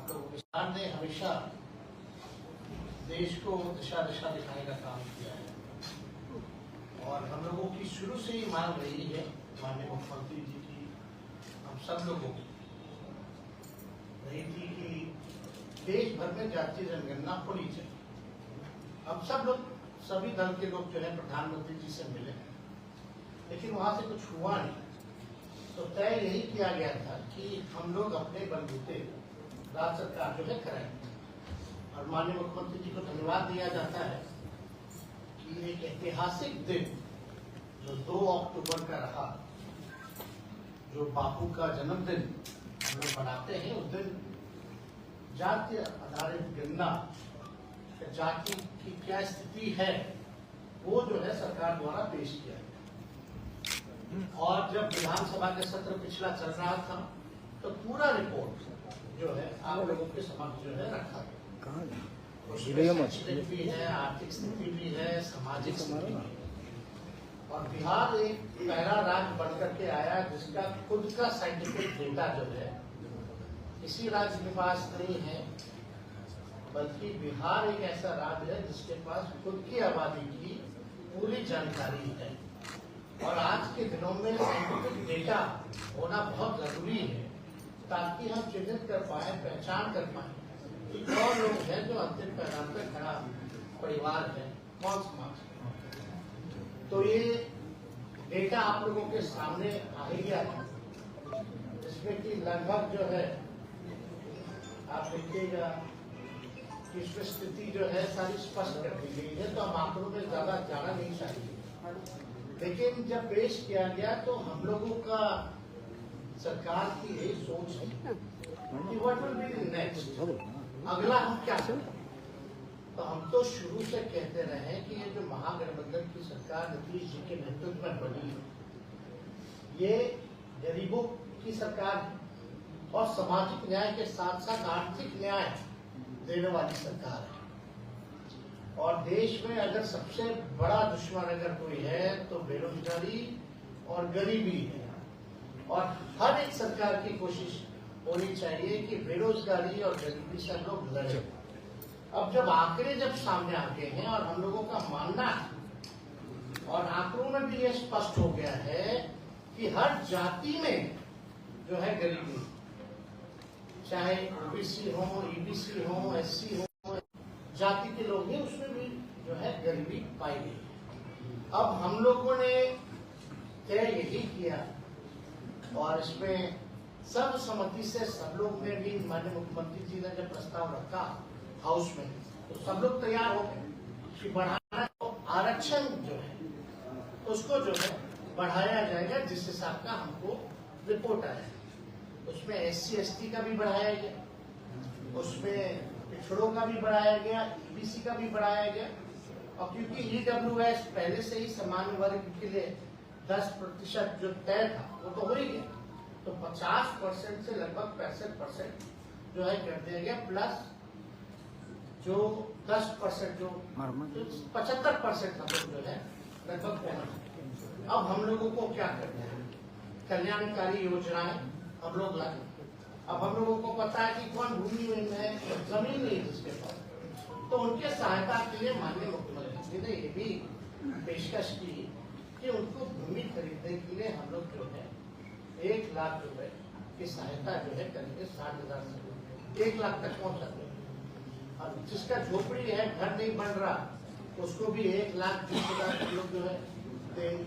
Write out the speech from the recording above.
आप लोगों के सरकार ने हमेशा देश को दिशा दिखाने का काम किया है और हम लोगों की शुरू से ही मांग रही है, माननीय मुख्यमंत्री जी की, हम सब लोगों की रही थी कि देश भर में जातीय जनगणना होनी चाहिए। हम सब लोग, सभी दल के लोग जो है प्रधानमंत्री जी से मिले, लेकिन वहां से कुछ हुआ नहीं। तो तय यही किया गया था कि हम लोग अपने बलबूते राज्य सरकार जो है कराएंगे। और माननीय मुख्यमंत्री जी को धन्यवाद दिया जाता है कि एक ऐतिहासिक दिन जो 2 अक्टूबर का रहा, जो बापू का जन्मदिन हम लोग मनाते हैं, उस दिन जाति आधारित गणना, जाति की क्या स्थिति है, वो जो है सरकार द्वारा पेश किया गया। और जब विधानसभा का सत्र पिछला चल रहा था तो पूरा रिपोर्ट जो है आप लोगों के समक्ष जो है रखा गया। उसमें भी है, आर्थिक स्थिति भी है, सामाजिक स्थिति भी है। और बिहार एक पहला राज्य बनकर के आया जिसका खुद का साइंटिफिक डेटा जो है किसी राज्य के पास नहीं है, बल्कि बिहार एक ऐसा राज्य है जिसके पास खुद की आबादी की पूरी जानकारी है। और आज के दिनों में साइंटिफिक डेटा होना बहुत जरूरी है ताकि हम चिन्हित कर पाए, पहचान कर पाए कि कौन लोग हैं जो अंतिम पैदान पर खड़ा परिवार है, कौन समाज। तो ये डेटा आप लोगों के सामने आ ही गया है, जिसमें कि लगभग जो है आप देखिएगा कि इसमें स्थिति जो है सारी स्पष्ट कर दी गई है। तो हम आंकड़ों में ज्यादा जाना नहीं चाहिए, लेकिन जब पेश किया गया तो हम लोगों का सरकार की यही सोच है कि व्हाट विल बी नेक्स्ट, अगला हम क्या करें। तो हम तो शुरू से कहते रहे कि ये जो महागठबंधन की सरकार नीतीश जी के नेतृत्व में बनी है, ये गरीबों की सरकार है और सामाजिक न्याय के साथ साथ आर्थिक न्याय देने वाली सरकार है। और देश में अगर सबसे बड़ा दुश्मन अगर कोई है तो बेरोजगारी और गरीबी है। और हर एक सरकार की कोशिश होनी चाहिए कि बेरोजगारी और गरीबी से लोग लड़े। अब जब आंकड़े जब सामने आते हैं और हम लोगों का मानना है और आंकड़ों में भी ये स्पष्ट हो गया है कि हर जाति में जो है गरीबी, चाहे ओबीसी हो, ईबीसी हो, एससी हो, जाति के लोग हैं, उसमें भी जो है गरीबी पाई गई। अब हम लोगों ने तय यही किया और इसमें सर्वसम्मति से सब लोग ने भी, माननीय मुख्यमंत्री जी ने जब प्रस्ताव रखा हाउस में तो सब लोग तैयार हो गए कि बढ़ाना, तो आरक्षण जो है उसको जो है बढ़ाया जाएगा जिस हिसाब का हमको रिपोर्ट आया। उसमें एससी एसटी का भी बढ़ाया गया, उसमें पिछड़ों का भी बढ़ाया गया, ईबीसी का भी बढ़ाया गया। और क्योंकि ईडब्ल्यूएस पहले से ही सामान्य वर्ग के लिए 10% जो तय था वो तो हो ही गया, तो 50% से लगभग 65% जो है कर दिया गया, प्लस जो 10% जो 75% हम लोग जो है लगभग पहुंच। अब हम लोगों को क्या करना है, कल्याणकारी योजनाएं हम लोग लाए। अब हम लोगों को पता है कि कौन भूमिहीन है, जमीन नहीं जिसके पास, तो उनके सहायता के लिए माननीय मुख्यमंत्री जी ने ये भी पेशकश की कि उनको भूमि खरीदने के लिए हम लोग जो है 1 लाख रुपए की सहायता जो है करेंगे। 60,000 से 1 लाख तक पहुंचा देंगे। और जिसका झोपड़ी है, घर नहीं बन रहा, उसको भी 1,20,000 लोग जो है देंगे।